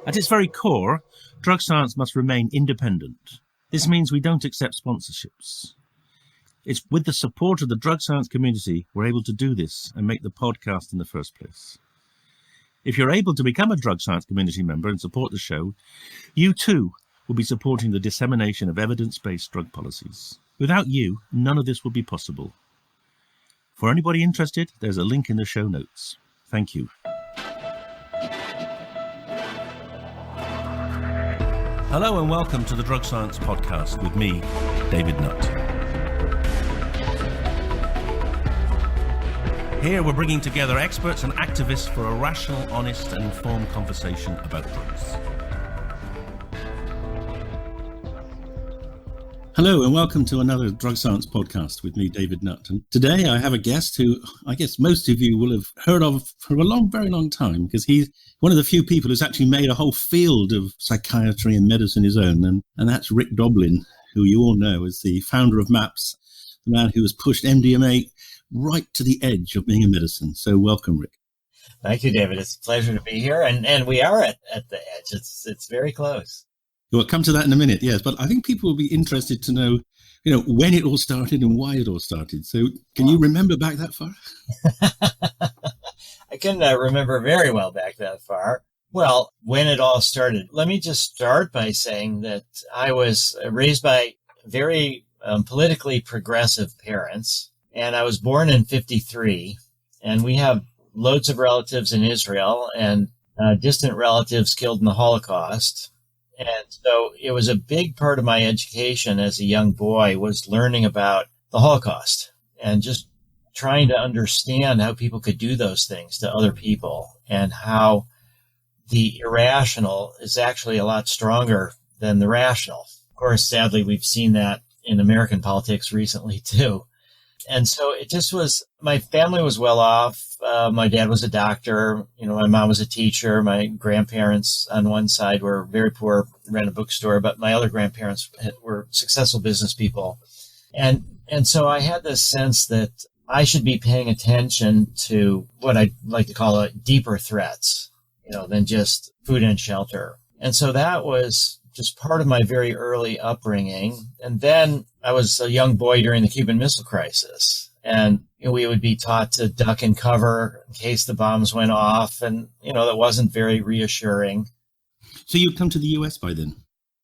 At its very core, drug science must remain independent. This means we don't accept sponsorships. It's with the support of the drug science community we're able to do this and make the podcast in the first place. If you're able to become a drug science community member and support the show, you too will be supporting the dissemination of evidence-based drug policies. Without you, none of this would be possible. For anybody interested, there's a link in the show notes. Thank you. Hello and welcome to the Drug Science Podcast with me, David Nutt. Here we're bringing together experts and activists for a rational, honest and informed conversation about drugs. Hello and welcome to another Drug Science Podcast with me, David Nutt. And today I have a guest who I guess most of you will have heard of for a very long time, because he's one of the few people who's actually made a whole field of psychiatry and medicine his own. And that's Rick Doblin, who you all know as the founder of MAPS, the man who has pushed MDMA right to the edge of being a medicine. So welcome, Rick. Thank you, David. It's a pleasure to be here. And we are at the edge. It's very close. We'll come to that in a minute, yes. But I think people will be interested to know, when it all started and why it all started. So can you remember back that far? I can remember very well back that far. Well, when it all started, let me just start by saying that I was raised by very politically progressive parents. And I was born in 1953, and we have loads of relatives in Israel and distant relatives killed in the Holocaust. And so it was a big part of my education as a young boy was learning about the Holocaust and just trying to understand how people could do those things to other people and how the irrational is actually a lot stronger than the rational. Of course, sadly, we've seen that in American politics recently, too. And so it just was, my family was well off. My dad was a doctor. My mom was a teacher. My grandparents on one side were very poor, ran a bookstore, but my other grandparents were successful business people. And so I had this sense that I should be paying attention to what I like to call deeper threats, than just food and shelter. And so that was just part of my very early upbringing. And then I was a young boy during the Cuban Missile Crisis, and we would be taught to duck and cover in case the bombs went off, and that wasn't very reassuring. So you'd come to the U.S. by then?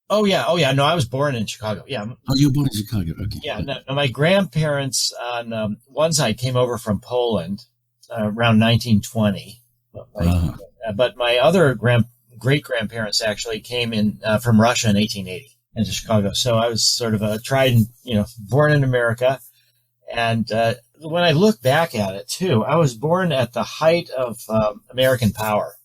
Oh yeah. No, I was born in Chicago. Yeah. Oh, you were born in Chicago. Okay. Yeah. No, my grandparents on one side came over from Poland around 1920, but my other great-grandparents actually came in from Russia in 1880 into Chicago. So I was sort of born in America. And when I look back at it, too, I was born at the height of American power,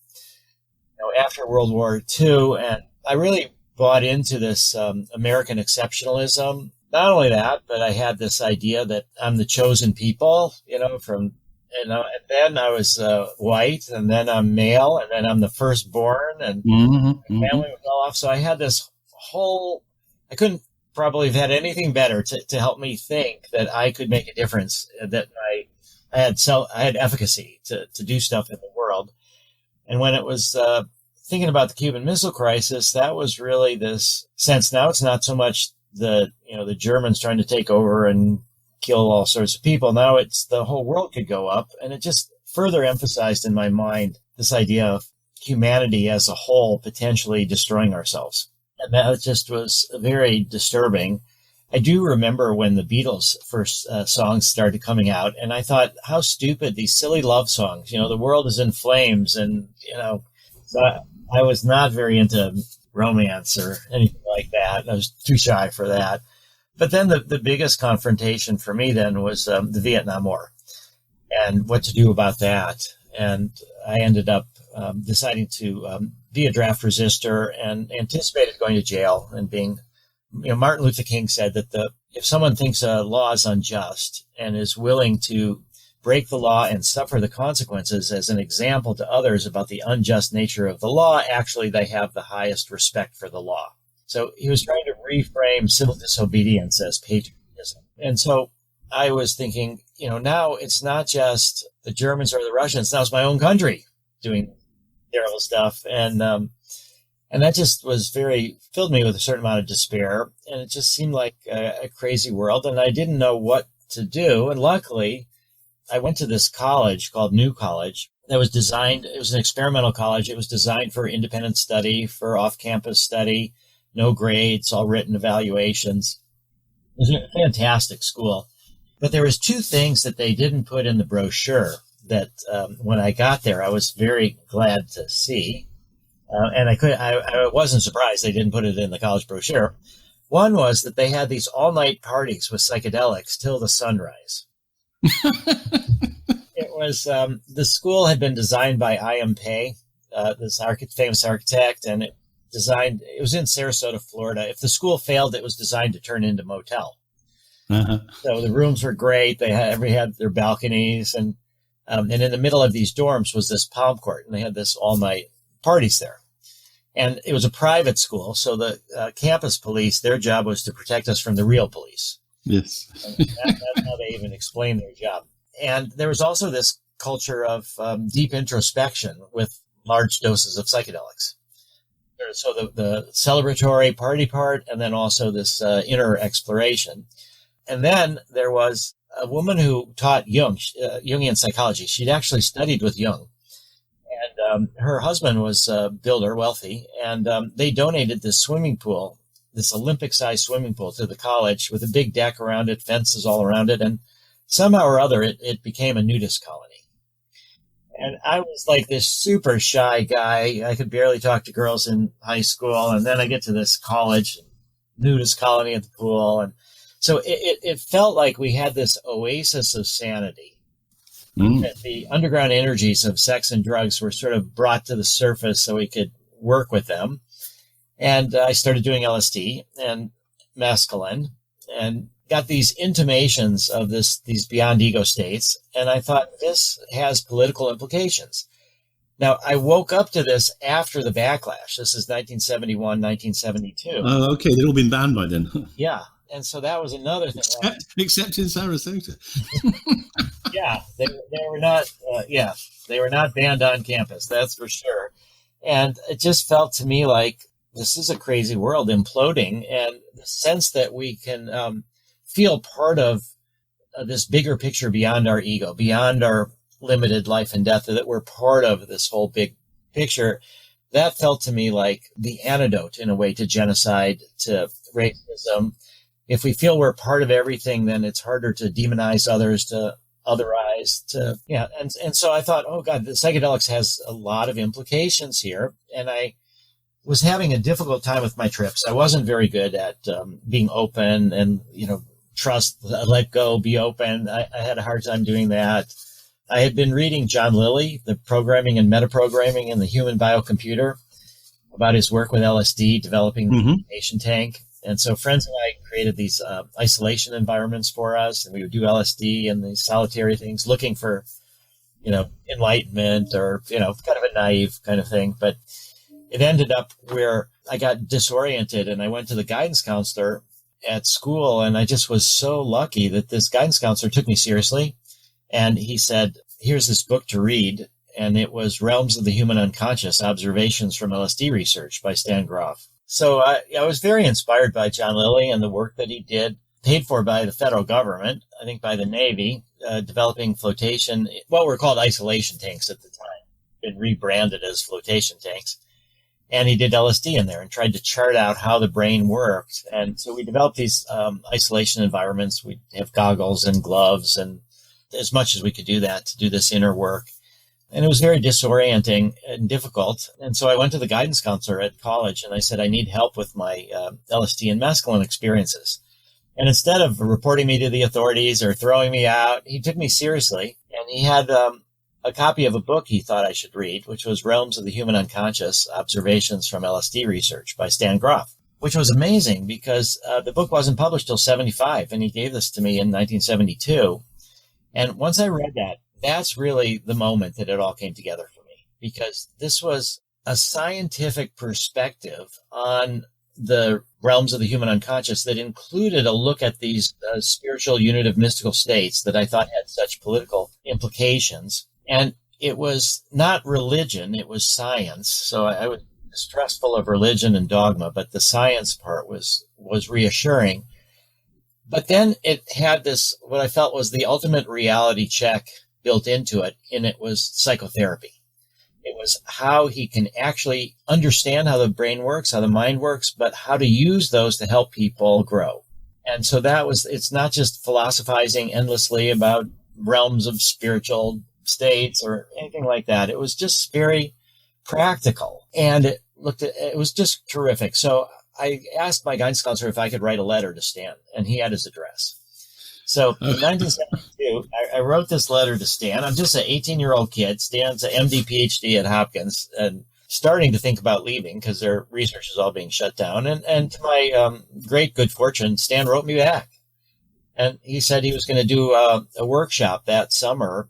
after World War II. And I really bought into this American exceptionalism. Not only that, but I had this idea that I'm the chosen people, and then I was white, and then I'm male, and then I'm the firstborn, and my family was all off. So I had this I couldn't probably have had anything better to help me think that I could make a difference, that I had efficacy to do stuff in the world. And when it was thinking about the Cuban Missile Crisis, that was really this sense. Now it's not so much the Germans trying to take over and kill all sorts of people. Now it's the whole world could go up. And it just further emphasized in my mind this idea of humanity as a whole potentially destroying ourselves. And that just was very disturbing. I do remember when the Beatles' first songs started coming out, and I thought, how stupid, these silly love songs. The world is in flames, and, so I was not very into romance or anything like that. I was too shy for that. But then the biggest confrontation for me then was the Vietnam War and what to do about that. And I ended up deciding to be a draft resistor and anticipated going to jail and being, Martin Luther King said that if someone thinks a law is unjust and is willing to break the law and suffer the consequences as an example to others about the unjust nature of the law, actually they have the highest respect for the law. So he was trying to reframe civil disobedience as patriotism. And so I was thinking, now it's not just the Germans or the Russians. Now it's my own country doing terrible stuff. And And that just filled me with a certain amount of despair. And it just seemed like a crazy world. And I didn't know what to do. And luckily, I went to this college called New College that was designed, it was an experimental college. It was designed for independent study, for off-campus study, no grades, all written evaluations. It was a fantastic school. But there was two things that they didn't put in the brochure that when I got there, I was very glad to see. And I wasn't surprised they didn't put it in the college brochure. One was that they had these all-night parties with psychedelics till the sunrise. It was, the school had been designed by I.M. Pei, this famous architect, and it was in Sarasota, Florida. If the school failed, it was designed to turn into a motel. Uh-huh. So the rooms were great. They had their balconies, and in the middle of these dorms was this palm court, and they had this all-night parties there. And it was a private school, so the campus police, their job was to protect us from the real police. Yes. That's how they even explain their job. And there was also this culture of deep introspection with large doses of psychedelics. So the celebratory party part, and then also this inner exploration. And then there was a woman who taught Jungian psychology. She'd actually studied with Jung. And her husband was a builder, wealthy, and they donated this swimming pool, this Olympic-sized swimming pool to the college with a big deck around it, fences all around it, and somehow or other it became a nudist colony. And I was like this super shy guy. I could barely talk to girls in high school, and then I get to this college, nudist colony at the pool, and so it felt like we had this oasis of sanity. That the underground energies of sex and drugs were sort of brought to the surface so we could work with them. And I started doing LSD and mescaline and got these intimations of these beyond ego states. And I thought, this has political implications. Now, I woke up to this after the backlash. This is 1971, 1972. Oh, okay. They'd all been banned by then. Yeah. And so that was another thing. Except in Sarasota. Yeah, they were not. They were not banned on campus. That's for sure. And it just felt to me like this is a crazy world imploding, and the sense that we can feel part of this bigger picture beyond our ego, beyond our limited life and death, that we're part of this whole big picture. That felt to me like the antidote, in a way, to genocide, to racism. If we feel we're part of everything, then it's harder to demonize others, to otherize, and so I thought, oh God, the psychedelics has a lot of implications here. And I was having a difficult time with my trips. I wasn't very good at being open and, trust, let go, be open. I had a hard time doing that. I had been reading John Lilly, the programming and metaprogramming in the human biocomputer, about his work with LSD, developing the meditation tank. And so friends and I created these isolation environments for us, and we would do LSD and these solitary things, looking for, enlightenment or, kind of a naive kind of thing. But it ended up where I got disoriented, and I went to the guidance counselor at school, and I just was so lucky that this guidance counselor took me seriously. And he said, here's this book to read. And it was Realms of the Human Unconscious, Observations from LSD Research by Stan Grof. So I was very inspired by John Lilly and the work that he did, paid for by the federal government, I think by the Navy, developing flotation, what were called isolation tanks at the time, been rebranded as flotation tanks. And he did LSD in there and tried to chart out how the brain worked. And so we developed these isolation environments. We'd have goggles and gloves and as much as we could do that to do this inner work. And it was very disorienting and difficult. And so I went to the guidance counselor at college and I said, I need help with my LSD and mescaline experiences. And instead of reporting me to the authorities or throwing me out, he took me seriously. And he had a copy of a book he thought I should read, which was Realms of the Human Unconscious, Observations from LSD Research by Stan Grof, which was amazing because the book wasn't published till 75. And he gave this to me in 1972. And once I read that, that's really the moment that it all came together for me, because this was a scientific perspective on the realms of the human unconscious that included a look at these spiritual unitive mystical states that I thought had such political implications. And it was not religion, it was science. So I would distrustful of religion and dogma, but the science part was reassuring. But then it had this, what I felt was the ultimate reality check built into it, and it was psychotherapy. It was how he can actually understand how the brain works, how the mind works, but how to use those to help people grow. And so it's not just philosophizing endlessly about realms of spiritual states or anything like that. It was just very practical, and it was just terrific. So I asked my guidance counselor if I could write a letter to Stan, and he had his address. So in 1972, I wrote this letter to Stan. I'm just an 18-year-old kid. Stan's an MD, Ptsd at Hopkins, and starting to think about leaving because their research is all being shut down. And to my great good fortune, Stan wrote me back. And he said he was going to do a workshop that summer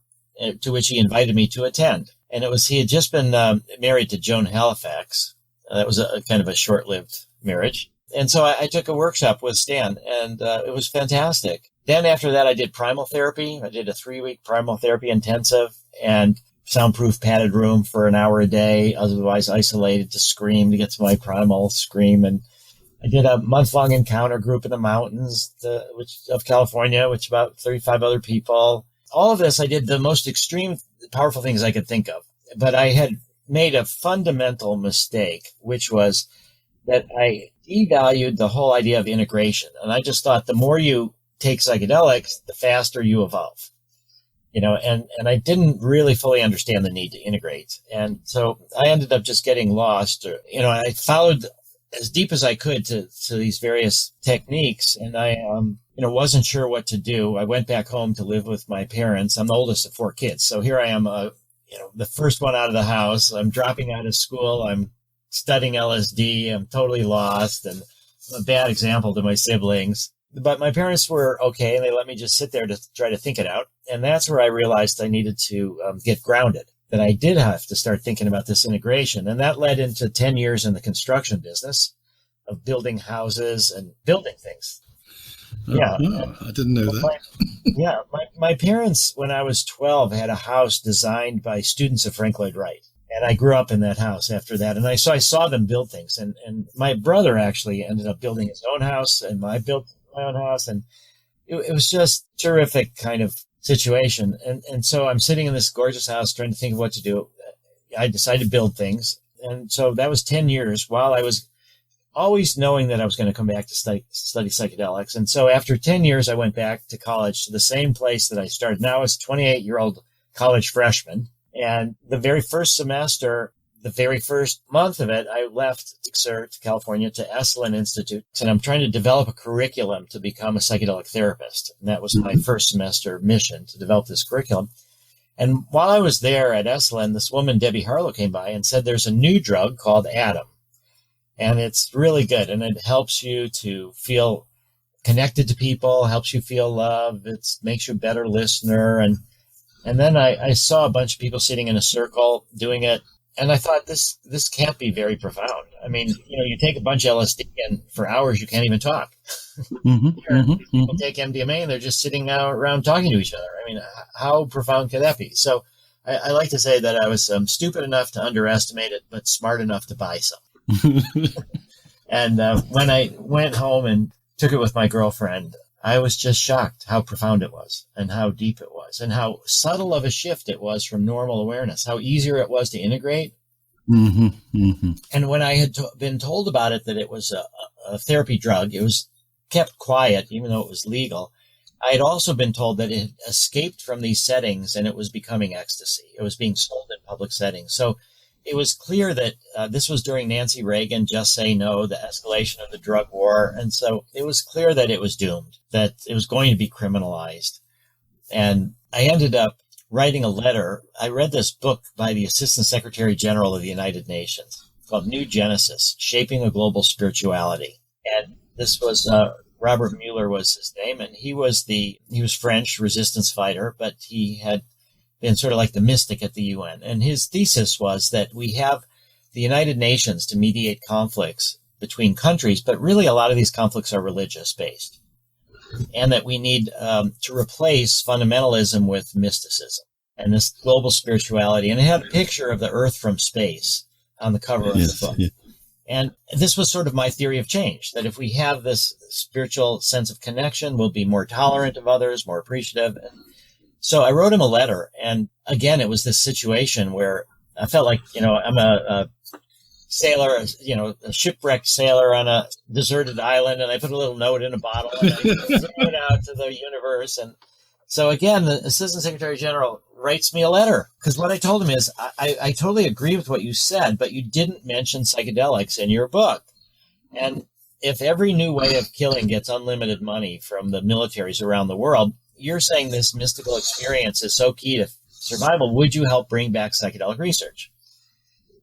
to which he invited me to attend. And he had just been married to Joan Halifax. That was a kind of a short-lived marriage. And so I took a workshop with Stan, and it was fantastic. Then after that, I did primal therapy. I did a 3-week primal therapy intensive and soundproof padded room for an hour a day, otherwise isolated to scream, to get to my primal scream. And I did a month-long encounter group in the mountains of California, which about 35 other people. All of this, I did the most extreme, powerful things I could think of. But I had made a fundamental mistake, which was that I devalued the whole idea of integration. And I just thought the more you take psychedelics, the faster you evolve. And I didn't really fully understand the need to integrate. And so I ended up just getting lost. I followed as deep as I could to these various techniques, and I wasn't sure what to do. I went back home to live with my parents. I'm the oldest of 4 kids. So here I am, the first one out of the house. I'm dropping out of school. I'm studying LSD. I'm totally lost and a bad example to my siblings. But my parents were okay, and they let me just sit there to try to think it out. And that's where I realized I needed to get grounded, that I did have to start thinking about this integration. And that led into 10 years in the construction business of building houses and building things. I didn't know that. My parents, when I was 12, had a house designed by students of Frank Lloyd Wright. And I grew up in that house after that. And I saw them build things. And my brother actually ended up building his own house, and I built my own house. And it was just terrific kind of situation. And so I'm sitting in this gorgeous house trying to think of what to do. I decided to build things. And so that was 10 years while I was always knowing that I was going to come back to study psychedelics. And so after 10 years, I went back to college, to the same place that I started. Now as a 28-year-old college freshman. And the very first semester, the very first month of it, I left to California to Esalen Institute. And I'm trying to develop a curriculum to become a psychedelic therapist. And that was my first semester mission, to develop this curriculum. And while I was there at Esalen, this woman, Debbie Harlow, came by and said, there's a new drug called Atom. And it's really good. And it helps you to feel connected to people, helps you feel love. It makes you a better listener. And then I saw a bunch of people sitting in a circle doing it. And I thought, this can't be very profound. I mean, you take a bunch of LSD and for hours you can't even talk. People take MDMA and they're just sitting around talking to each other. I mean, how profound could that be? So I like to say that I was stupid enough to underestimate it, but smart enough to buy some. And when I went home and took it with my girlfriend, I was just shocked how profound it was and how deep it was and how subtle of a shift it was from normal awareness, how easier it was to integrate. And when I had been told about it, that it was a therapy drug, it was kept quiet, even though it was legal. I had also been told that it had escaped from these settings and it was becoming ecstasy. It was being sold in public settings. So it was clear that this was during Nancy Reagan, Just Say No, the escalation of the drug war. And so it was clear that it was doomed, that it was going to be criminalized. And I ended up writing a letter. I read this book by the Assistant Secretary General of the United Nations called New Genesis, Shaping a Global Spirituality. And this was Robert Mueller was his name, and he was French resistance fighter, but he had been sort of like the mystic at the UN. And his thesis was that we have the United Nations to mediate conflicts between countries, but really a lot of these conflicts are religious based, and that we need to replace fundamentalism with mysticism and this global spirituality. And it had a picture of the Earth from space, on the cover of the book. Yeah. And this was sort of my theory of change, that if we have this spiritual sense of connection, we'll be more tolerant of others, more appreciative. So I wrote him a letter. And again, it was this situation where I felt like, I'm a sailor, a shipwrecked sailor on a deserted island, and I put a little note in a bottle and I threw it out to the universe. And so again, the Assistant Secretary General writes me a letter, because what I told him is, I totally agree with what you said, but you didn't mention psychedelics in your book. And if every new way of killing gets unlimited money from the militaries around the world, you're saying this mystical experience is so key to survival. Would you help bring back psychedelic research?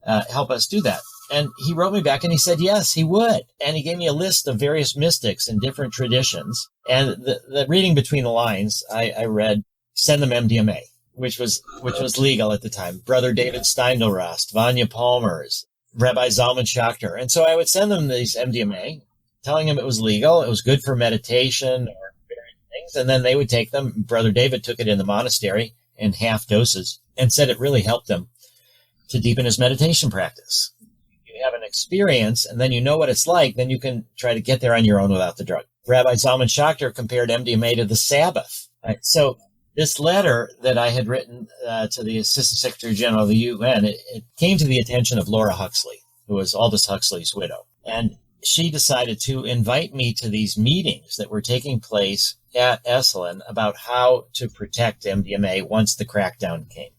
Help us do that. And he wrote me back and he said, yes, he would. And he gave me a list of various mystics in different traditions. And the reading between the lines, I read, send them MDMA, which was legal at the time. Brother David Steindl-Rast, Vanya Palmers, Rabbi Zalman Schachter. And so I would send them these MDMA, telling them it was legal. It was good for meditation or various things. And then they would take them. Brother David took it in the monastery in half doses and said it really helped him to deepen his meditation practice. You have an experience and then you know what it's like, then you can try to get there on your own without the drug. Rabbi Zalman Schachter compared MDMA to the Sabbath. Right? So this letter that I had written to the Assistant Secretary General of the UN, it came to the attention of Laura Huxley, who was Aldous Huxley's widow. And she decided to invite me to these meetings that were taking place at Esalen about how to protect MDMA once the crackdown came.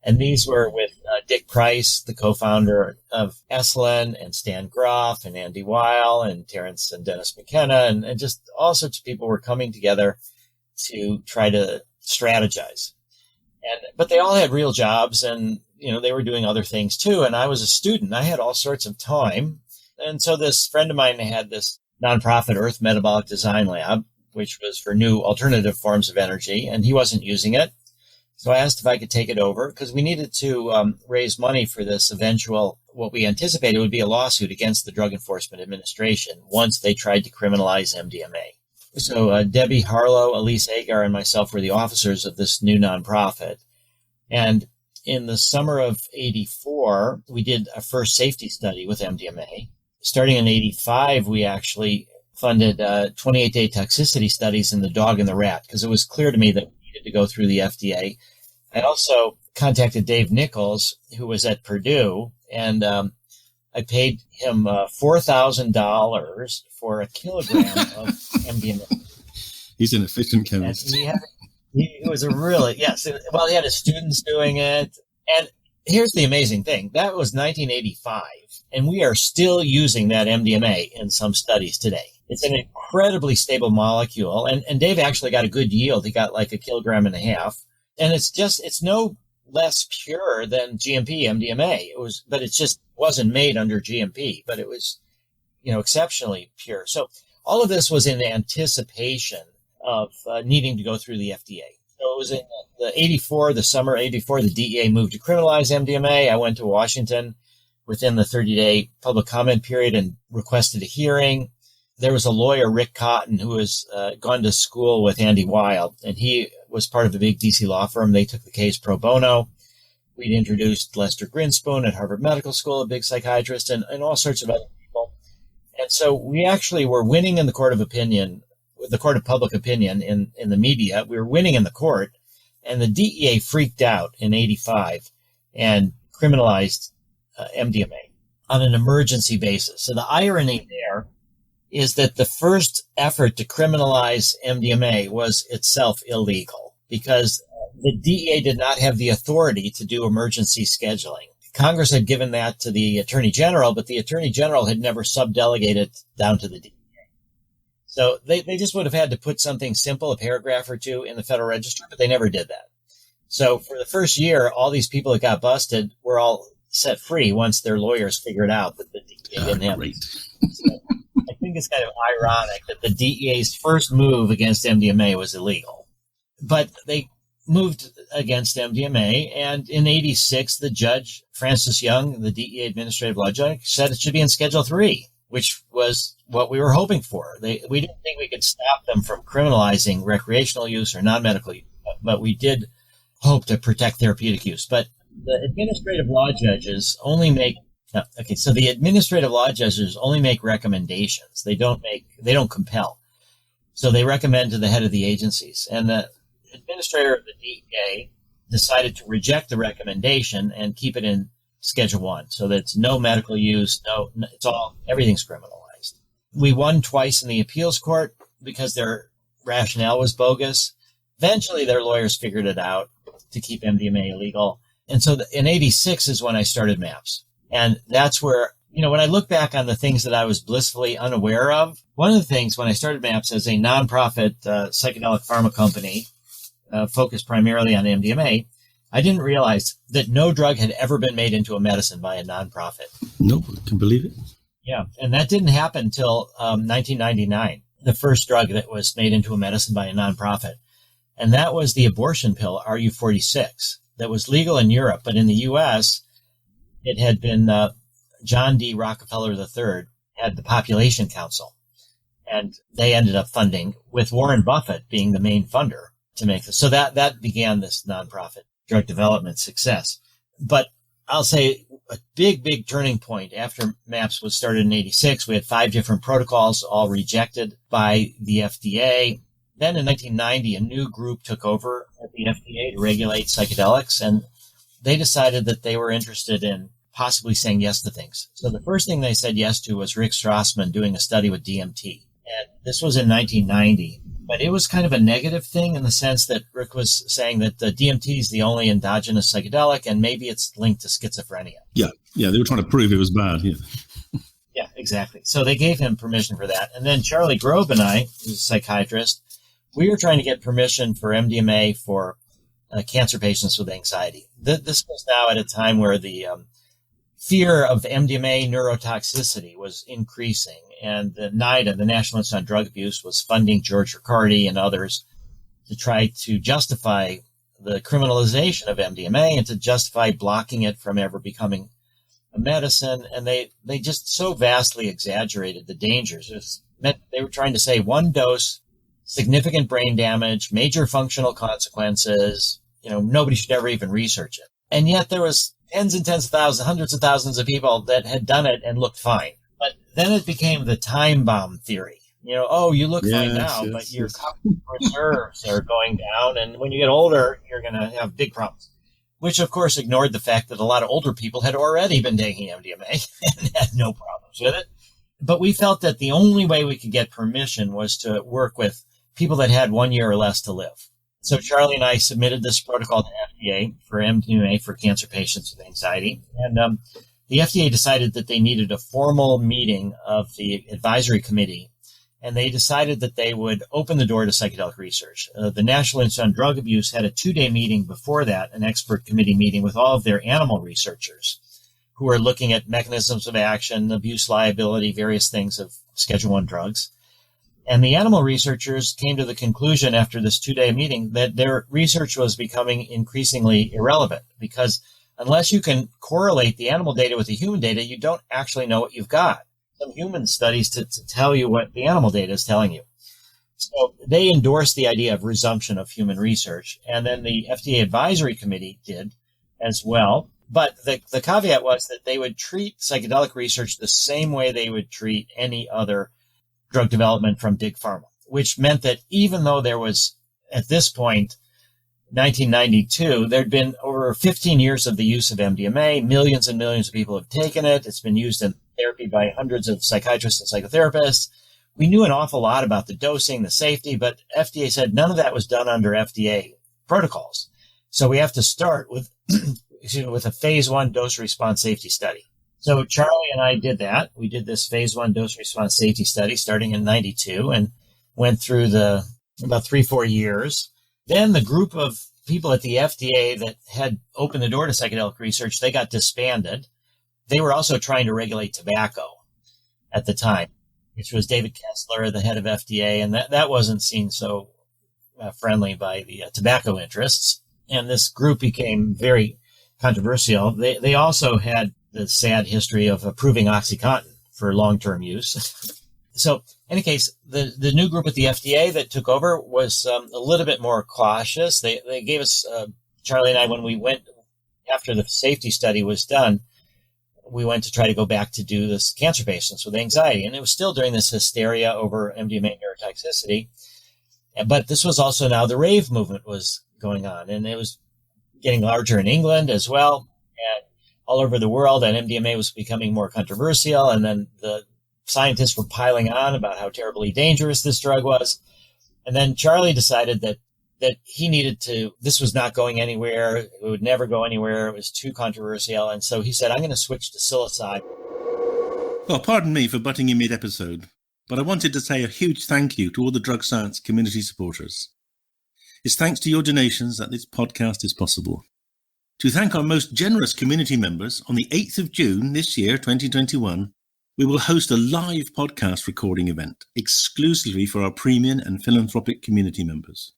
And these were with Dick Price, the co-founder of Esalen, and Stan Groff, and Andy Weil, and Terrence and Dennis McKenna, and just all sorts of people were coming together to try to strategize. But they all had real jobs, and they were doing other things too. And I was a student. I had all sorts of time. And so this friend of mine had this nonprofit Earth Metabolic Design Lab, which was for new alternative forms of energy, and he wasn't using it. So I asked if I could take it over because we needed to raise money for this eventual, what we anticipated would be a lawsuit against the Drug Enforcement Administration once they tried to criminalize MDMA. So Debbie Harlow, Elise Agar, and myself were the officers of this new nonprofit. And in the summer of 84, we did a first safety study with MDMA. Starting in 85, we actually funded 28-day toxicity studies in the dog and the rat because it was clear to me that we needed to go through the FDA. I also contacted Dave Nichols, who was at Purdue, and I paid him $4,000 for a kilogram of MDMA. He's an efficient chemist. He was a really, yes. Well, he had his students doing it. And here's the amazing thing. That was 1985, and we are still using that MDMA in some studies today. It's an incredibly stable molecule, and Dave actually got a good yield. He got like 1.5 kilograms. And it's no less pure than GMP MDMA. But it just wasn't made under GMP, but it was, exceptionally pure. So all of this was in anticipation of needing to go through the FDA. So it was in the summer 84, the DEA moved to criminalize MDMA. I went to Washington within the 30-day public comment period and requested a hearing. There was a lawyer, Rick Cotton, who was gone to school with Andy Weil, and he was part of a big DC law firm. They took the case pro bono. We'd introduced Lester Grinspoon at Harvard Medical School, a big psychiatrist, and all sorts of other people. And so we actually were winning in the court of opinion, the court of public opinion in the media. We were winning in the court, and the DEA freaked out in 85 and criminalized MDMA on an emergency basis. So the irony there is that the first effort to criminalize MDMA was itself illegal because the DEA did not have the authority to do emergency scheduling. Congress had given that to the Attorney General, but the Attorney General had never subdelegated down to the DEA. So they just would have had to put something simple, a paragraph or two in the Federal Register, but they never did that. So for the first year, all these people that got busted were all set free once their lawyers figured out that the DEA didn't have it. So I think it's kind of ironic that the DEA's first move against MDMA was illegal. But they moved against MDMA, and in 86, the judge, Francis Young, the DEA administrative law judge, said it should be in Schedule 3, which was what we were hoping for. We didn't think we could stop them from criminalizing recreational use or non-medical use, but we did hope to protect therapeutic use. But the administrative law judges only make No. Okay. So the administrative law judges only make recommendations. They don't compel. So they recommend to the head of the agencies. And the administrator of the DEA decided to reject the recommendation and keep it in Schedule 1. So that it's no medical use, everything's criminalized. We won twice in the appeals court because their rationale was bogus. Eventually, their lawyers figured it out to keep MDMA illegal. And so in 86 is when I started MAPS. And that's where, when I look back on the things that I was blissfully unaware of, one of the things when I started MAPS as a nonprofit psychedelic pharma company focused primarily on MDMA, I didn't realize that no drug had ever been made into a medicine by a nonprofit. Nope, I can believe it. Yeah, and that didn't happen until 1999, the first drug that was made into a medicine by a nonprofit. And that was the abortion pill, RU46, that was legal in Europe. But in the U.S., it had been John D. Rockefeller III had the Population Council. And they ended up funding, with Warren Buffett being the main funder, to make this. So that began this nonprofit drug development success. But I'll say a big turning point after MAPS was started in 86. We had 5 different protocols, all rejected by the FDA. Then in 1990, a new group took over at the FDA to regulate psychedelics, and they decided that they were interested in possibly saying yes to things. So the first thing they said yes to was Rick Strassman doing a study with DMT. And this was in 1990. But it was kind of a negative thing in the sense that Rick was saying that the DMT is the only endogenous psychedelic, and maybe it's linked to schizophrenia. Yeah, they were trying to prove it was bad. Yeah, exactly. So they gave him permission for that. And then Charlie Grove and I, who's a psychiatrist, we were trying to get permission for MDMA for cancer patients with anxiety. This was now at a time where the fear of MDMA neurotoxicity was increasing. And the NIDA, the National Institute on Drug Abuse, was funding George Riccardi and others to try to justify the criminalization of MDMA and to justify blocking it from ever becoming a medicine. And they just so vastly exaggerated the dangers. They were trying to say one dose, significant brain damage, major functional consequences. Nobody should ever even research it. And yet there was tens and tens of thousands, hundreds of thousands of people that had done it and looked fine. But then it became the time bomb theory. You look fine now, but your cognitive reserves are going down. And when you get older, you're going to have big problems, which, of course, ignored the fact that a lot of older people had already been taking MDMA and had no problems with it. But we felt that the only way we could get permission was to work with people that had 1 year or less to live. So Charlie and I submitted this protocol to FDA for MDMA for cancer patients with anxiety. And the FDA decided that they needed a formal meeting of the advisory committee, and they decided that they would open the door to psychedelic research. The National Institute on Drug Abuse had a 2-day meeting before that, an expert committee meeting with all of their animal researchers who were looking at mechanisms of action, abuse liability, various things of Schedule I drugs. And the animal researchers came to the conclusion after this 2-day meeting that their research was becoming increasingly irrelevant because unless you can correlate the animal data with the human data, you don't actually know what you've got. Some human studies to tell you what the animal data is telling you. So they endorsed the idea of resumption of human research. And then the FDA advisory committee did as well. But the caveat was that they would treat psychedelic research the same way they would treat any other drug development from big pharma, which meant that even though there was, at this point, 1992, there'd been over 15 years of the use of MDMA. Millions and millions of people have taken it. It's been used in therapy by hundreds of psychiatrists and psychotherapists. We knew an awful lot about the dosing, the safety, but FDA said none of that was done under FDA protocols. So we have to start with, with a phase 1 dose response safety study. So Charlie and I did that. We did this phase 1 dose response safety study starting in 92 and went through about 3-4 years. Then the group of people at the FDA that had opened the door to psychedelic research, they got disbanded. They were also trying to regulate tobacco at the time, which was David Kessler, the head of FDA, and that wasn't seen so friendly by the tobacco interests. And this group became very controversial. They also had the sad history of approving OxyContin for long-term use. So, in any case, the new group at the FDA that took over was a little bit more cautious. They gave us, Charlie and I, when we went after the safety study was done, we went to try to go back to do this cancer patients with anxiety. And it was still during this hysteria over MDMA neurotoxicity. But this was also now the rave movement was going on, and it was getting larger in England as well, and all over the world. And MDMA was becoming more controversial. And then the scientists were piling on about how terribly dangerous this drug was. And then Charlie decided that he needed to, this was not going anywhere. It would never go anywhere. It was too controversial. And so he said, I'm going to switch to psilocybin. Well, pardon me for butting in mid-episode, but I wanted to say a huge thank you to all the drug science community supporters. It's thanks to your donations that this podcast is possible. To thank our most generous community members, on the 8th of June this year, 2021, we will host a live podcast recording event exclusively for our premium and philanthropic community members.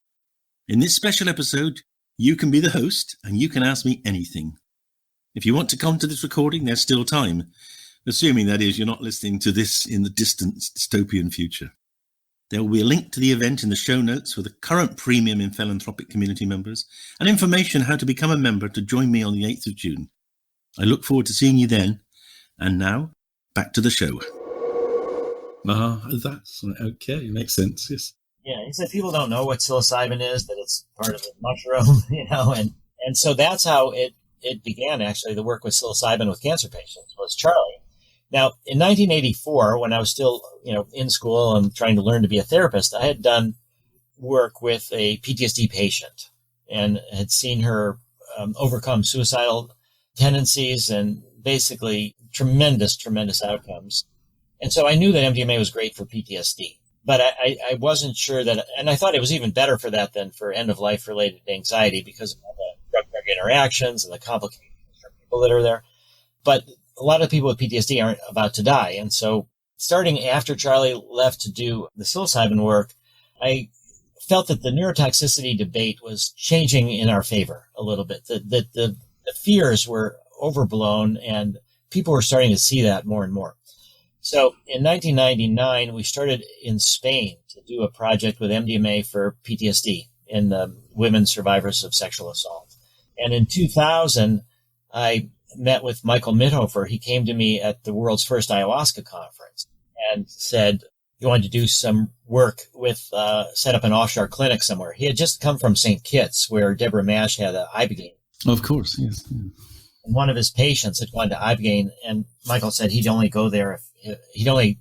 In this special episode, you can be the host and you can ask me anything. If you want to come to this recording, there's still time, assuming that is you're not listening to this in the distant dystopian future. There will be a link to the event in the show notes for the current premium and philanthropic community members and information how to become a member to join me on the 8th of June. I look forward to seeing you then. And now, back to the show. That's okay. Makes sense, yes. Yeah, he said people don't know what psilocybin is, that it's part of a mushroom, and so that's how it began, actually, the work with psilocybin with cancer patients, was Charlie. Now, in 1984, when I was still, in school and trying to learn to be a therapist, I had done work with a PTSD patient and had seen her overcome suicidal tendencies and basically tremendous outcomes. And so I knew that MDMA was great for PTSD. But I wasn't sure that, and I thought it was even better for that than for end-of-life related anxiety because of all the drug-drug interactions and the complications for people that are there. But a lot of people with PTSD aren't about to die. And so starting after Charlie left to do the psilocybin work, I felt that the neurotoxicity debate was changing in our favor a little bit, that the fears were overblown and people were starting to see that more and more. So in 1999, we started in Spain to do a project with MDMA for PTSD in women survivors of sexual assault. And in 2000, I met with Michael Mithofer. He came to me at the world's first ayahuasca conference and said he wanted to do some work with, set up an offshore clinic somewhere. He had just come from St. Kitts, where Deborah Mash had Ibogaine. Of course, yes. Yeah. And one of his patients had gone to Ibogaine, and Michael said he'd only go there he'd only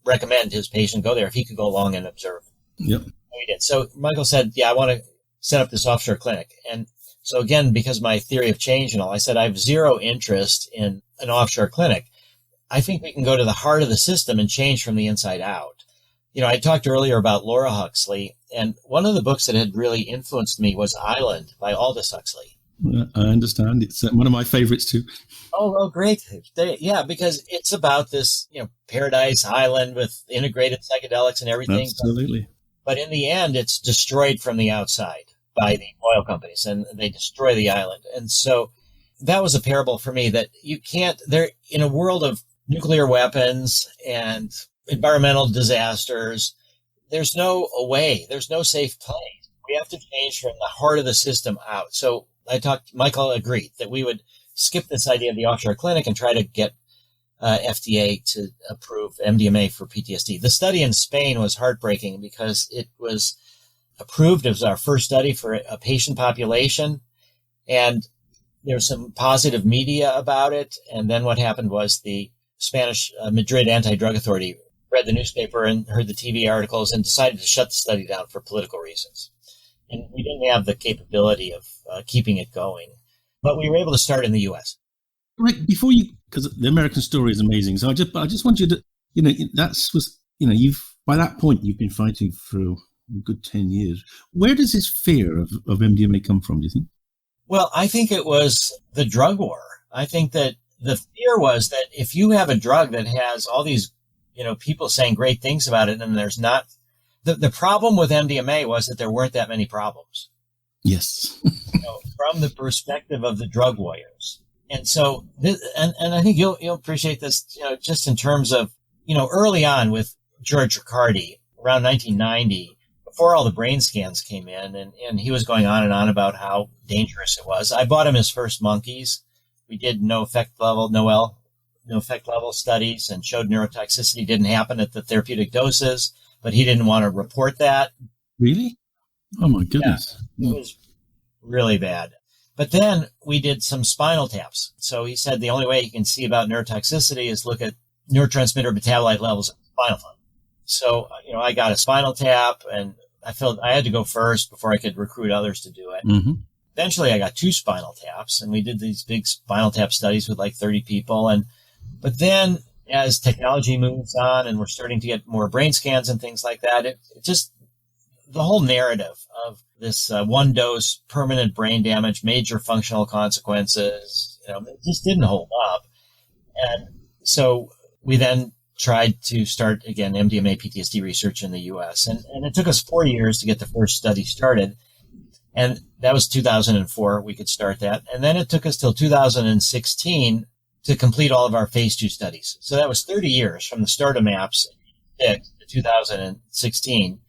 recommend his patient go there if he could go along and observe. Yep. So he did. So Michael said, yeah, I want to set up this offshore clinic. And so again, because my theory of change and all, I said, I have zero interest in an offshore clinic. I think we can go to the heart of the system and change from the inside out. I talked earlier about Laura Huxley, and one of the books that had really influenced me was Island by Aldous Huxley. I understand. It's one of my favorites too. Oh, well, great. Yeah, because it's about this, paradise island with integrated psychedelics and everything. Absolutely. But in the end, it's destroyed from the outside by the oil companies, and they destroy the island. And so that was a parable for me that you can't, they're in a world of nuclear weapons and environmental disasters. There's no way. There's no safe place. We have to change from the heart of the system out. So Michael agreed that we would skip this idea of the offshore clinic and try to get FDA to approve MDMA for PTSD. The study in Spain was heartbreaking because it was approved. It was our first study for a patient population, and there was some positive media about it. And then what happened was the Spanish Madrid Anti-Drug Authority read the newspaper and heard the TV articles and decided to shut the study down for political reasons. And we didn't have the capability of keeping it going. But we were able to start in the U.S. Right, before you, because the American story is amazing. So I just want you to, by that point, you've been fighting for a good 10 years. Where does this fear of MDMA come from, do you think? Well, I think it was the drug war. I think that the fear was that if you have a drug that has all these, people saying great things about it, and there's not, the problem with MDMA was that there weren't that many problems. Yes. From the perspective of the drug warriors. And so, and I think you'll appreciate this, just in terms of, early on with George Riccardi, around 1990, before all the brain scans came in, and he was going on and on about how dangerous it was. I bought him his first monkeys. We did no effect level, effect level studies and showed neurotoxicity didn't happen at the therapeutic doses, but he didn't want to report that. Really? Oh my goodness. Yeah, it was really bad. But then we did some spinal taps. So he said the only way you can see about neurotoxicity is look at neurotransmitter metabolite levels in the spinal fluid. So, I got a spinal tap, and I felt I had to go first before I could recruit others to do it. Mm-hmm. Eventually I got 2 spinal taps, and we did these big spinal tap studies with like 30 people. But then as technology moves on and we're starting to get more brain scans and things like that, it just, the whole narrative of this one dose, permanent brain damage, major functional consequences, it just didn't hold up. And so we then tried to start, again, MDMA PTSD research in the U.S. And it took us 4 years to get the first study started. And that was 2004. We could start that. And then it took us till 2016 to complete all of our phase 2 studies. So that was 30 years from the start of MAPS to 2016.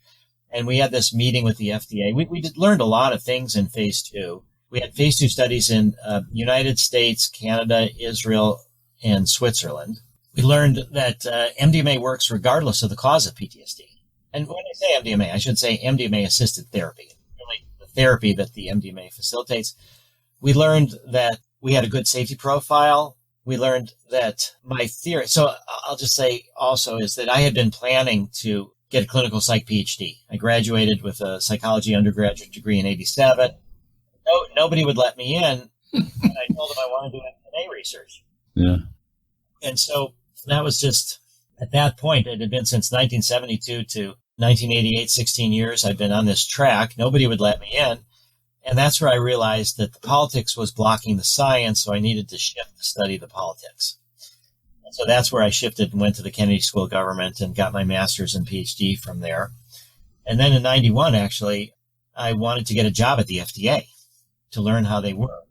And we had this meeting with the FDA. We learned a lot of things in phase 2. We had phase 2 studies in United States, Canada, Israel, and Switzerland. We learned that MDMA works regardless of the cause of PTSD. And when I say MDMA, I should say MDMA-assisted therapy, really the therapy that the MDMA facilitates. We learned that we had a good safety profile. We learned that my theory, so I'll just say also, is that I had been planning to get a clinical psych PhD. I graduated with a psychology undergraduate degree in 87. Nobody would let me in. And I told them I wanted to do MDMA research. Yeah. And so that was just, at that point, it had been since 1972 to 1988, 16 years. I'd been on this track. Nobody would let me in. And that's where I realized that the politics was blocking the science, so I needed to shift to study the politics. And so that's where I shifted and went to the Kennedy School of Government and got my master's and PhD from there. And then in 91, actually, I wanted to get a job at the FDA to learn how they work.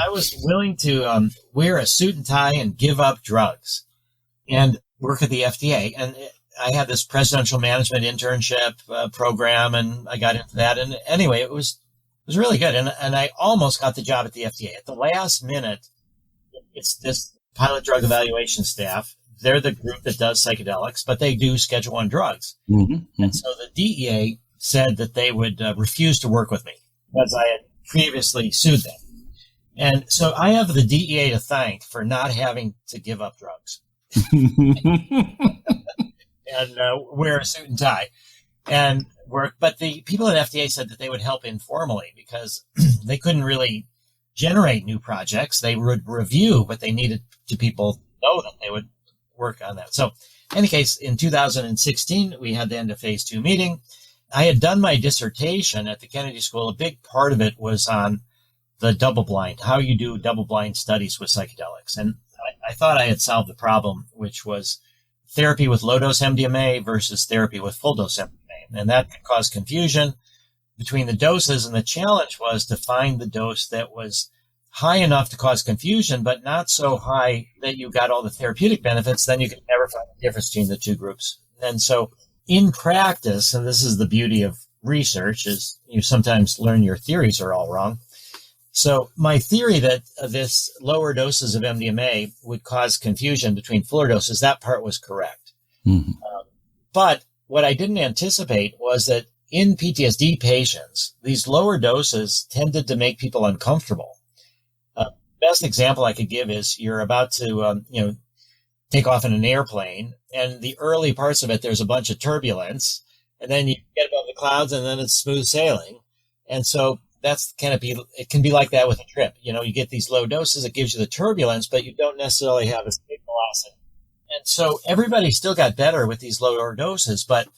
I was willing to wear a suit and tie and give up drugs and work at the FDA. And I had this presidential management internship program, and I got into that. And anyway, it was really good. And I almost got the job at the FDA. At the last minute, it's this pilot drug evaluation staff. They're the group that does psychedelics, but they do Schedule I drugs. Mm-hmm. Mm-hmm. And so the DEA said that they would refuse to work with me because I had previously sued them. And so I have the DEA to thank for not having to give up drugs and wear a suit and tie and work. But the people at FDA said that they would help informally because they couldn't really generate new projects. They would review, but they needed to people know that they would work on that. So in any case, in 2016, we had the end of phase 2 meeting. I had done my dissertation at the Kennedy School. A big part of it was on the double blind, how you do double blind studies with psychedelics. And I thought I had solved the problem, which was therapy with low dose MDMA versus therapy with full dose MDMA. And that could cause confusion between the doses. And the challenge was to find the dose that was high enough to cause confusion, but not so high that you got all the therapeutic benefits. Then you could never find the difference between the two groups. And so in practice, and this is the beauty of research, is you sometimes learn your theories are all wrong. So my theory that this lower doses of MDMA would cause confusion between fuller doses, that part was correct. Mm-hmm. But what I didn't anticipate was that in PTSD patients, these lower doses tended to make people uncomfortable. Best example I could give is you're about to, take off in an airplane, and the early parts of it, there's a bunch of turbulence, and then you get above the clouds, and then it's smooth sailing. And so it can be like that with a trip. You get these low doses, it gives you the turbulence, but you don't necessarily have a safe velocity. And so everybody still got better with these lower doses, but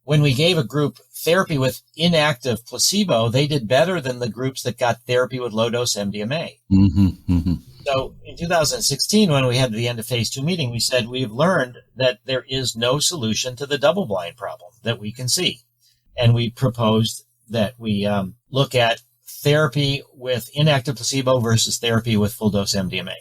when we gave a group therapy with inactive placebo, they did better than the groups that got therapy with low dose MDMA. Mm-hmm. Mm-hmm. So in 2016, when we had the end of phase 2 meeting, we said we've learned that there is no solution to the double blind problem that we can see. And we proposed that we look at therapy with inactive placebo versus therapy with full dose MDMA.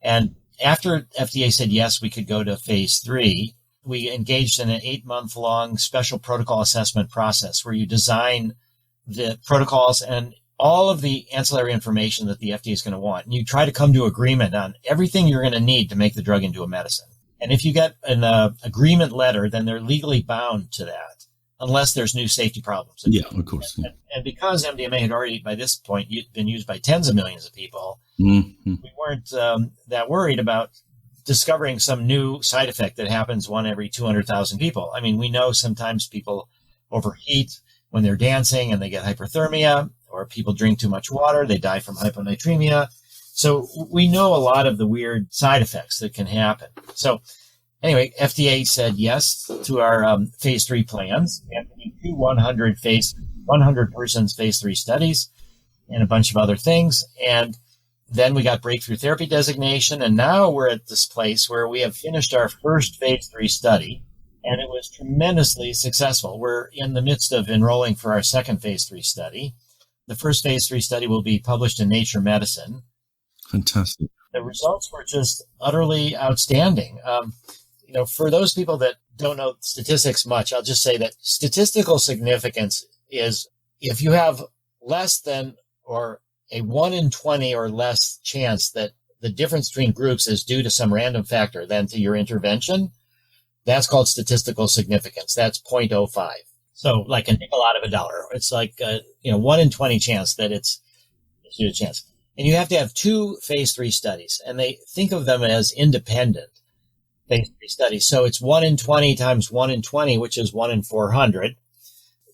And after FDA said yes, we could go to phase 3, we engaged in an 8-month-long special protocol assessment process where you design the protocols and all of the ancillary information that the FDA is going to want, and you try to come to agreement on everything you're going to need to make the drug into a medicine. And if you get an agreement letter, then they're legally bound to that, unless there's new safety problems. Yeah, of course. Yeah. And because MDMA had already, by this point, been used by tens of millions of people, Mm-hmm. we weren't that worried about discovering some new side effect that happens one every 200,000 people. I mean, we know sometimes people overheat when they're dancing and they get hyperthermia, or people drink too much water, they die from hyponatremia. So we know a lot of the weird side effects that can happen. So anyway, FDA said yes to our phase 3 plans. We have to do 2 100 persons phase 3 studies and a bunch of other things. And then we got breakthrough therapy designation. And now we're at this place where we have finished our first phase 3 study, and it was tremendously successful. We're in the midst of enrolling for our second phase 3 study. The first phase 3 study will be published in Nature Medicine. Fantastic. The results were just utterly outstanding. For those people that don't know statistics much, I'll just say that statistical significance is if you have less than or a 1 in 20 or less chance that the difference between groups is due to some random factor than to your intervention, that's called statistical significance. That's 0.05. So like a nickel out of a dollar. It's like, 1 in 20 chance that it's due to chance. And you have to have 2 phase 3 studies, and they think of them as independent phase 3 studies. So it's 1 in 20 times 1 in 20, which is 1 in 400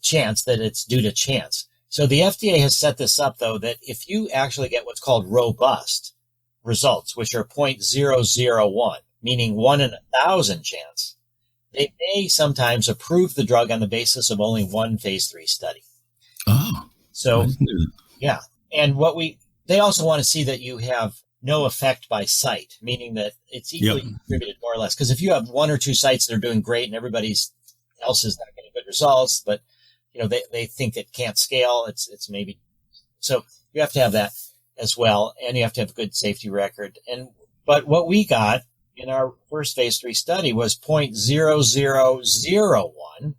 chance that it's due to chance. So the FDA has set this up, though, that if you actually get what's called robust results, which are 0.001, meaning 1 in 1,000 chance, they may sometimes approve the drug on the basis of only 1 phase 3 study. Oh. So, yeah. And they also want to see that you have no effect by site, meaning that it's equally distributed more or less. Because if you have 1 or 2 sites that are doing great and everybody else is not getting good results, but they think it can't scale, it's maybe so you have to have that as well, and you have to have a good safety record. But what we got in our first phase 3 study was 0.0001,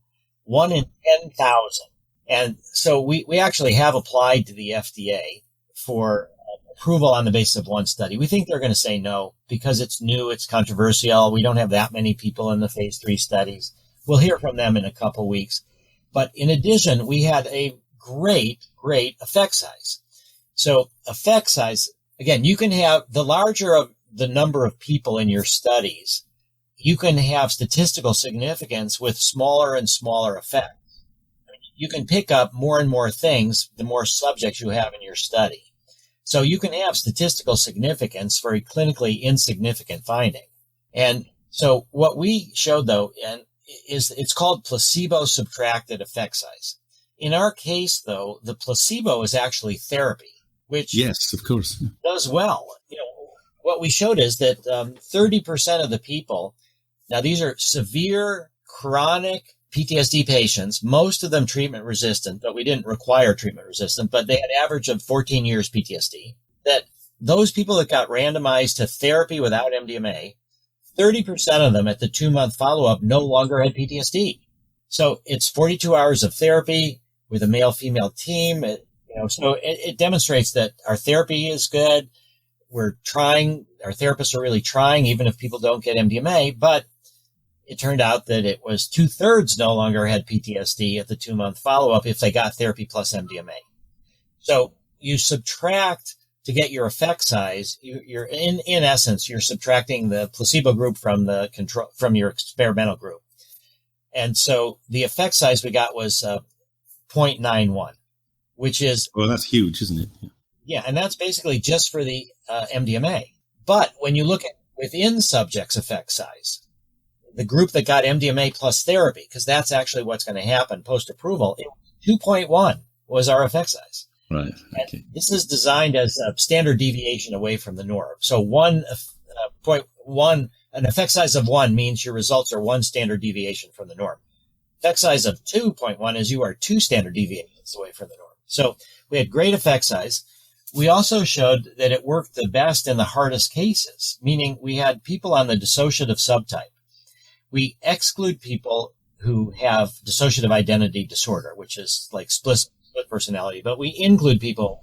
1 in 10,000. And so we actually have applied to the FDA for approval on the basis of 1 study. We think they're going to say no because it's new, it's controversial. We don't have that many people in the phase 3 studies. We'll hear from them in a couple weeks. But in addition, we had a great effect size. So effect size, again, you can have the larger of the number of people in your studies, you can have statistical significance with smaller and smaller effects. You can pick up more and more things the more subjects you have in your study. So you can have statistical significance for a clinically insignificant finding. And so what we showed, though, is it's called placebo-subtracted effect size. In our case, though, the placebo is actually therapy, which yes, of course, does well. What we showed is that 30% of the people, now these are severe chronic PTSD patients, most of them treatment resistant, but we didn't require treatment resistant, but they had average of 14 years PTSD, that those people that got randomized to therapy without MDMA, 30% of them at the 2-month follow-up no longer had PTSD. So it's 42 hours of therapy with a male-female team. So it demonstrates that our therapy is good. We're trying, our therapists are really trying, even if people don't get MDMA, but it turned out that it was 2/3 no longer had PTSD at the 2-month follow-up if they got therapy plus MDMA. So you subtract to get your effect size. You're in essence, you're subtracting the placebo group from the control, from your experimental group. And so the effect size we got was 0.91, which is... Well, that's huge, isn't it? Yeah, and that's basically just for the MDMA. But when you look at within subjects' effect size, the group that got MDMA plus therapy, because that's actually what's going to happen post-approval, 2.1 was our effect size. Right. Okay. And this is designed as a standard deviation away from the norm. So 1.1, an effect size of 1 means your results are 1 standard deviation from the norm. Effect size of 2.1 is you are 2 standard deviations away from the norm. So we had great effect size. We also showed that it worked the best in the hardest cases, meaning we had people on the dissociative subtype. We exclude people who have dissociative identity disorder, which is like split split personality, but we include people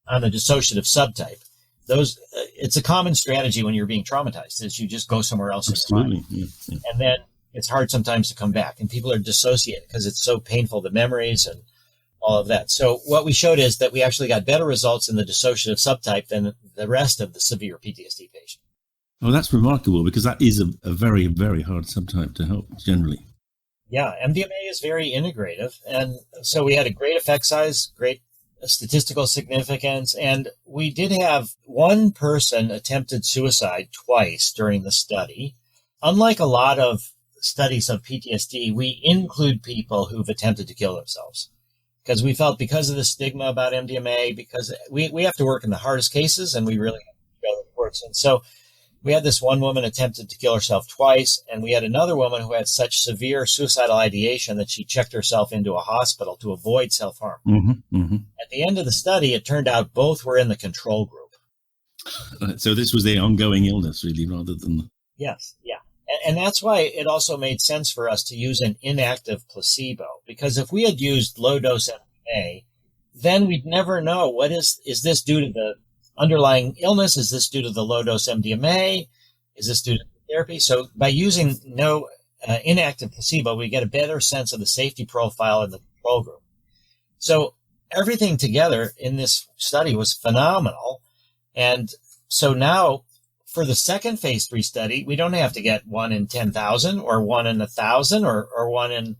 on the dissociative subtype. Those, it's a common strategy when you're being traumatized, is you just go somewhere else. Absolutely. Yeah. And then it's hard sometimes to come back, and people are dissociated because it's so painful, the memories and all of that. So what we showed is that we actually got better results in the dissociative subtype than the rest of the severe PTSD patient. Oh, that's remarkable, because that is a very, very hard subtype to help generally. Yeah, MDMA is very integrative. And so we had a great effect size, great statistical significance. And we did have one person attempted suicide twice during the study. Unlike a lot of studies of PTSD, we include people who've attempted to kill themselves, because we felt, because of the stigma about MDMA, because we have to work in the hardest cases, and we really have to show that it works. And so we had this one woman attempted to kill herself twice, and we had another woman who had such severe suicidal ideation that she checked herself into a hospital to avoid self-harm. Mm-hmm, mm-hmm. At the end of the study, it turned out both were in the control group. So this was their ongoing illness, really, rather than... Yes, yeah. And that's why it also made sense for us to use an inactive placebo, because if we had used low-dose MDMA, then we'd never know what is this due to the underlying illness? Is this due to the low-dose MDMA? Is this due to therapy? So by using no inactive placebo, we get a better sense of the safety profile in the control group. So everything together in this study was phenomenal. And so now for the second phase 3 study, we don't have to get 1 in 10,000 or 1 in 1,000 or 1 in...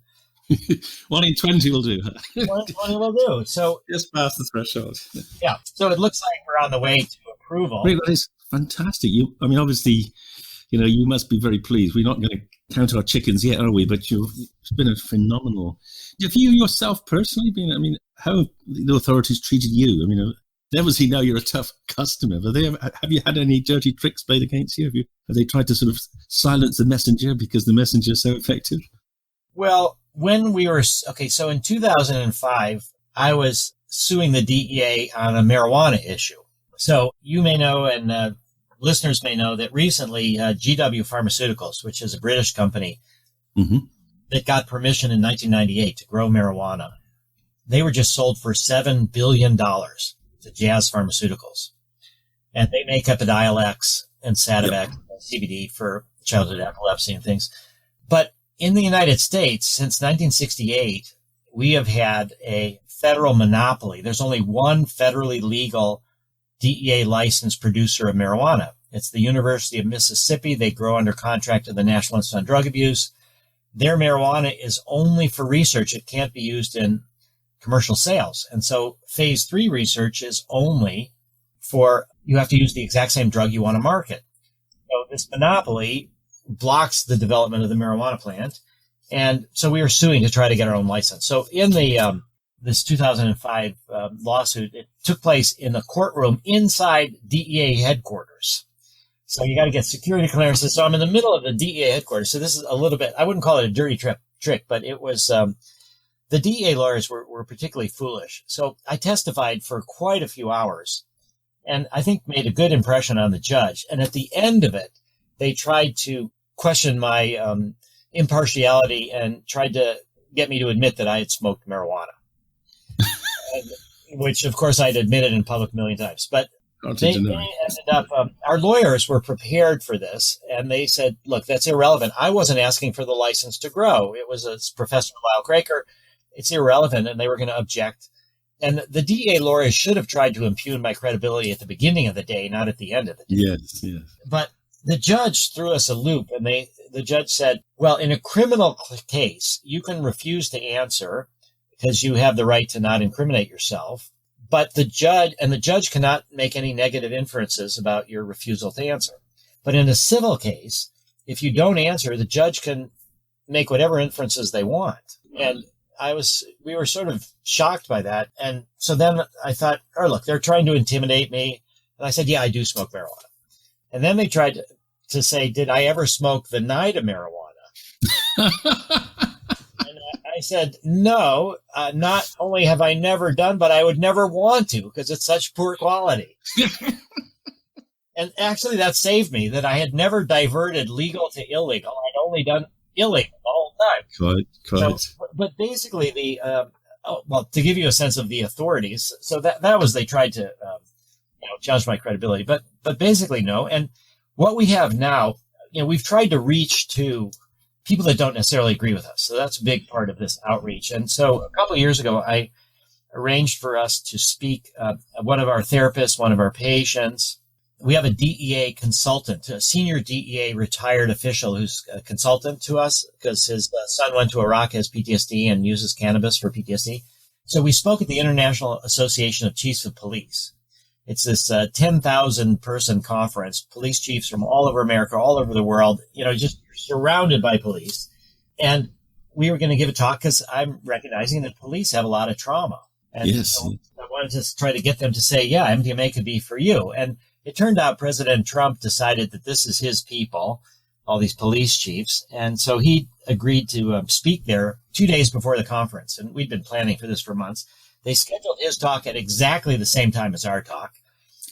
1 in 20 will do. 1 in 20 will do. So just past the threshold. Yeah. So it looks like we're on the way to approval. Great, that is fantastic. Obviously, you must be very pleased. We're not going to count our chickens yet, are we? But it's been a phenomenal... Have you yourself personally been... how have the authorities treated you? They obviously know you're a tough customer, but have you had any dirty tricks played against you? Have they tried to sort of silence the messenger because the messenger is so effective? Well, when we were... Okay, so in 2005, I was suing the DEA on a marijuana issue. So you may know, and listeners may know, that recently GW Pharmaceuticals, which is a British company that got permission in 1998 to grow marijuana, they were just sold for $7 billion to Jazz Pharmaceuticals. And they make Epidiolex and Sativex and CBD for childhood epilepsy and things. But in the United States, since 1968, we have had a federal monopoly. There's only one federally legal DEA licensed producer of marijuana. It's the University of Mississippi. They grow under contract to the National Institute on Drug Abuse. Their marijuana is only for research. It can't be used in commercial sales. And so phase 3 research is only for, you have to use the exact same drug you want to market. So this monopoly blocks the development of the marijuana plant. And so we were suing to try to get our own license. So in the this 2005 lawsuit, it took place in the courtroom inside DEA headquarters. So you got to get security clearances. So I'm in the middle of the DEA headquarters. So this is a little bit, I wouldn't call it a dirty trick, but it was, the DEA lawyers were particularly foolish. So I testified for quite a few hours and I think made a good impression on the judge. And at the end of it, they tried to question my impartiality and tried to get me to admit that I had smoked marijuana, which of course I'd admitted in public a million times. But they ended up, our lawyers were prepared for this, and they said, look, that's irrelevant. I wasn't asking for the license to grow. It was a Professor Lyle Craker. It's irrelevant, and they were going to object. And the DEA lawyers should have tried to impugn my credibility at the beginning of the day, not at the end of the day. Yes, yes. But the judge threw us a loop, and the judge said, well, in a criminal case, you can refuse to answer because you have the right to not incriminate yourself. But the judge cannot make any negative inferences about your refusal to answer. But in a civil case, if you don't answer, the judge can make whatever inferences they want. And we were sort of shocked by that. And so then I thought, oh, look, they're trying to intimidate me. And I said, yeah, I do smoke marijuana. And then they tried to say, did I ever smoke the night of marijuana? And I said, no, not only have I never done, but I would never want to because it's such poor quality. And actually that saved me, that I had never diverted legal to illegal. I'd only done illegal the whole time. Quite. So, but basically well, to give you a sense of the authorities. So that was, they tried to challenge my credibility, but basically no. And what we have now, we've tried to reach to people that don't necessarily agree with us. So that's a big part of this outreach. And so a couple of years ago, I arranged for us to speak, one of our therapists, one of our patients. We have a DEA consultant, a senior DEA retired official who's a consultant to us because his son went to Iraq, has PTSD, and uses cannabis for PTSD. So we spoke at the International Association of Chiefs of Police. It's this 10,000 person conference, police chiefs from all over America, all over the world, just surrounded by police. And we were going to give a talk because I'm recognizing that police have a lot of trauma. And yes. So I wanted to try to get them to say, yeah, MDMA could be for you. And it turned out President Trump decided that this is his people, all these police chiefs. And so he agreed to speak there 2 days before the conference. And we'd been planning for this for months. They scheduled his talk at exactly the same time as our talk.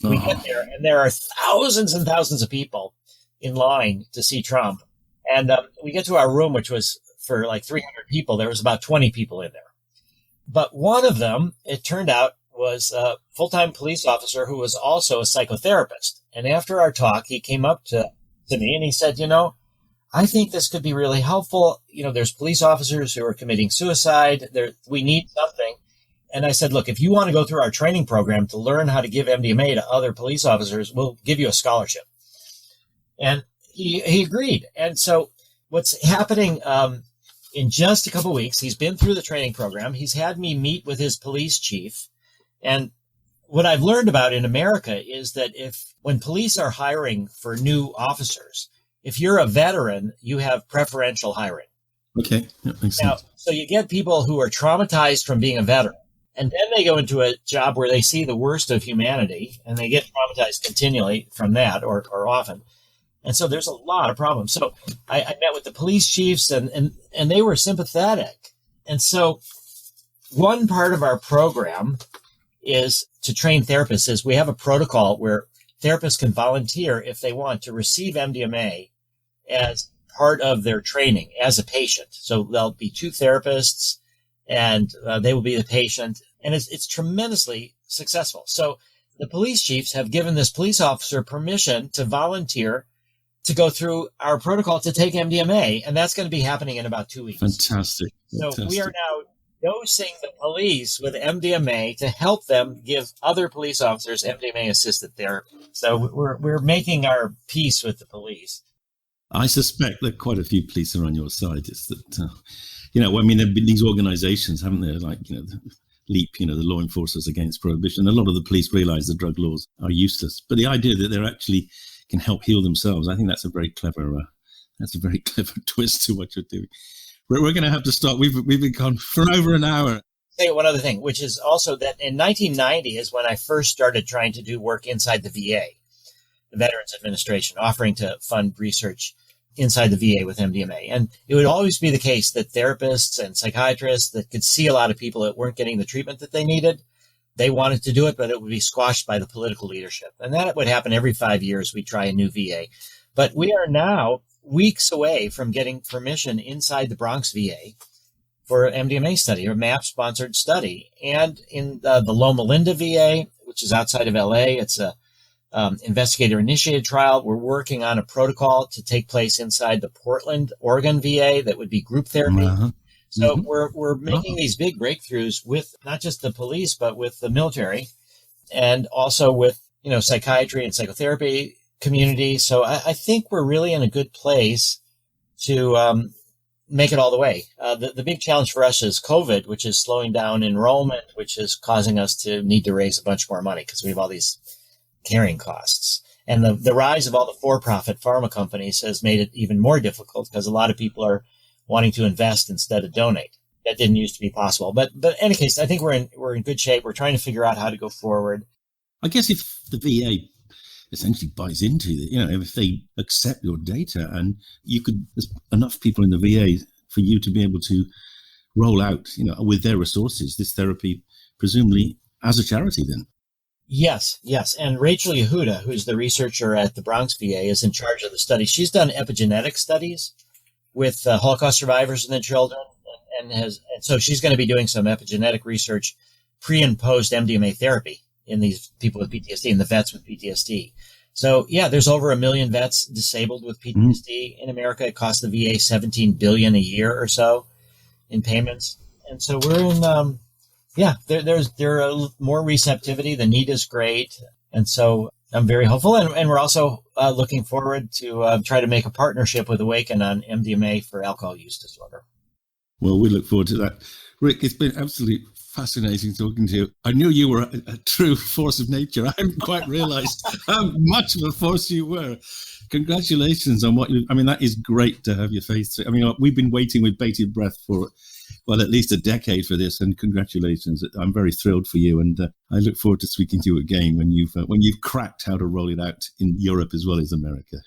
We get there, and there are thousands and thousands of people in line to see Trump. And we get to our room, which was for like 300 people. There was about 20 people in there. But one of them, it turned out, was a full-time police officer who was also a psychotherapist. And after our talk, he came up to me and he said, I think this could be really helpful. There's police officers who are committing suicide. We need something. And I said, look, if you want to go through our training program to learn how to give MDMA to other police officers, we'll give you a scholarship. And he agreed. And so what's happening in just a couple of weeks, he's been through the training program. He's had me meet with his police chief. And what I've learned about in America is that when police are hiring for new officers, if you're a veteran, you have preferential hiring. Okay, that makes sense. So you get people who are traumatized from being a veteran. And then they go into a job where they see the worst of humanity and they get traumatized continually from that or often. And so there's a lot of problems. So I met with the police chiefs and they were sympathetic. And so one part of our program is to train therapists is we have a protocol where therapists can volunteer if they want to receive MDMA as part of their training as a patient. So there'll be two therapists and they will be the patient. And it's tremendously successful. So the police chiefs have given this police officer permission to volunteer to go through our protocol to take MDMA. And that's going to be happening in about 2 weeks. Fantastic. So we are now dosing the police with MDMA to help them give other police officers MDMA-assisted therapy. So we're making our peace with the police. I suspect that quite a few police are on your side. It's that, there have been these organizations, haven't there, like, LEAP, the Law Enforcers Against Prohibition. A lot of the police realize the drug laws are useless. But the idea that they're actually can help heal themselves, I think that's a very clever twist to what you're doing. We're going to have to stop. We've been gone for over an hour. Say one other thing, which is also that in 1990 is when I first started trying to do work inside the VA, the Veterans Administration, offering to fund research inside the VA with MDMA. And it would always be the case that therapists and psychiatrists that could see a lot of people that weren't getting the treatment that they needed, they wanted to do it, but it would be squashed by the political leadership. And that would happen every 5 years. We try a new VA. But we are now weeks away from getting permission inside the Bronx VA for an MDMA study, or MAP-sponsored study. And in the Loma Linda VA, which is outside of LA, it's a investigator-initiated trial. We're working on a protocol to take place inside the Portland, Oregon VA that would be group therapy. Uh-huh. So we're making these big breakthroughs with not just the police, but with the military and also with, psychiatry and psychotherapy community. So I think we're really in a good place to make it all the way. The big challenge for us is COVID, which is slowing down enrollment, which is causing us to need to raise a bunch more money because we have all these carrying costs. And the rise of all the for-profit pharma companies has made it even more difficult because a lot of people are wanting to invest instead of donate. That didn't used to be possible. But in any case, I think we're in good shape. We're trying to figure out how to go forward. I guess if the VA essentially buys into it, if they accept your data and there's enough people in the VA for you to be able to roll out, with their resources, this therapy, presumably as a charity then. Yes. And Rachel Yehuda, who's the researcher at the Bronx VA, is in charge of the study. She's done epigenetic studies with Holocaust survivors and their children and so she's going to be doing some epigenetic research pre and post MDMA therapy in these people with PTSD and the vets with PTSD. So yeah, there's over 1 million vets disabled with PTSD in America. It costs the VA $17 billion a year or so in payments. And so we're in, there's more receptivity. The need is great. And so I'm very hopeful. And we're also looking forward to try to make a partnership with Awaken on MDMA for alcohol use disorder. Well, we look forward to that. Rick, it's been absolutely fascinating talking to you. I knew you were a true force of nature. I hadn't quite realized how much of a force you were. Congratulations on what you, that is great to have your face through. We've been waiting with bated breath for, at least a decade for this, and congratulations. I'm very thrilled for you, and I look forward to speaking to you again when you've cracked how to roll it out in Europe as well as America.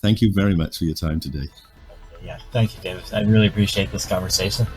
Thank you very much for your time today. Yeah, thank you, David. I really appreciate this conversation.